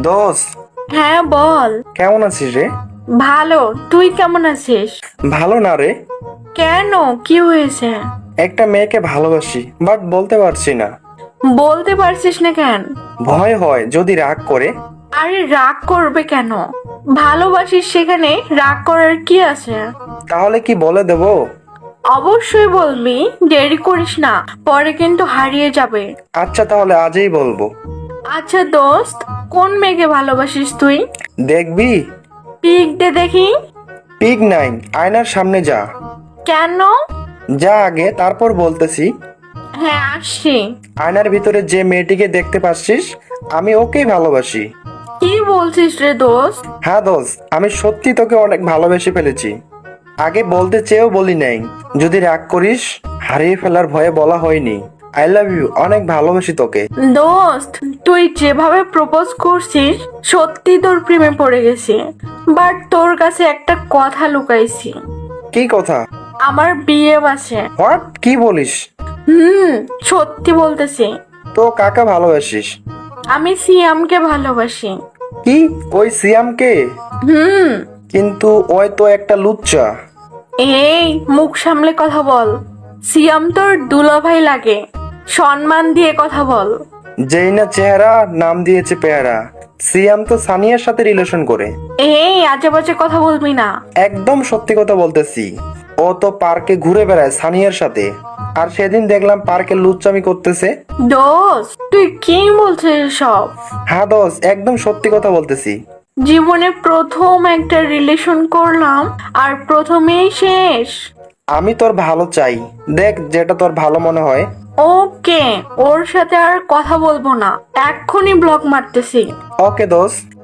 দোস্ত, হ্যাঁ বল। কেমন আছিস রে? ভালো, তুই কেমন আছিস? ভালো না রে। কেন, কি হয়েছে? একটা মেয়েকে ভালোবাসি, বাট বলতে পারছি না। বলতে পারছিস না কেন? ভয় হয় যদি রাগ করে। আরে রাগ করবে কেন? ভালোবাসিস সেখানে রাগ করার কি আছে? তাহলে কি বলে দেব? অবশ্যই বলবি, দেরি করিস না, পরে কিন্তু হারিয়ে যাবে। আচ্ছা তাহলে আজই বলবো। আচ্ছা দোস্ত, কোন মেয়েকে ভালোবাসিস তুই? দেখবি? পিক দে দেখি। পিক নাই, আয়নার সামনে যা। কেন? যা আগে, তারপর বলতেছি। হ্যাঁ আসছি। আয়নার ভিতরে যে মেয়েটিকে দেখতে পাচ্ছিস, আমি ওকেই ভালোবাসি। কি বলছিস রে দোস্ত? হ্যাঁ দোস্ত, আমি সত্যি তোকে অনেক ভালোবেসে ফেলেছি। আগে বলতে চেয়েও বলি নাই। যদি রাগ করিস, হারিয়ে ফেলার ভয়ে বলা হয়নি। আই লাভ ইউ, অনেক ভালোবাসি তোকে। দোস্ত, তুই যেভাবে প্রপোজ করছিস সত্যি তোর প্রেমে পড়ে গেছি, বাট তোর কাছে একটা কথা লুকাইছি। কি কথা? আমার বিয়ে আছে। হোয়াট? কি বলিস? সত্যি বলতেছি। তো কাকে ভালোবাসিস? আমি সিয়ামকে ভালোবাসি। কি? ওই সিয়ামকে? হুম। কিন্তু ওই তো একটা লুচ্চা। এই, মুখ সামলে কথা বল। সিয়াম তোর দুলাভাই লাগে, সম্মান দিয়ে কথা বল। যেই না চেহারা, নাম দিয়েছে পেয়ারা। সিয়াম তো সানিয়ার সাথে রিলেশন করে। এই আজে বাজে কথা বলবি না। একদম সত্যি কথা বলতেছি। ও তো পার্কে ঘুরে বেড়ায় সানিয়ার সাথে। আর সেদিন দেখলাম পার্কে লুচ্চামি করতেছে। দোস্ত, তুই কি বলছিস সব? হ্যাঁ দোস্ত, একদম সত্যি কথা বলতেছি। জীবনে প্রথম একটা রিলেশন করলাম, আর প্রথমেই শেষ। আমি তোর ভালো চাই, দেখ যেটা তোর ভালো মনে হয়। ওকে, ওর সাথে আর কথা বলবো না, এক্ষুনি ব্লক মারতেছি। ওকে দোস্ত।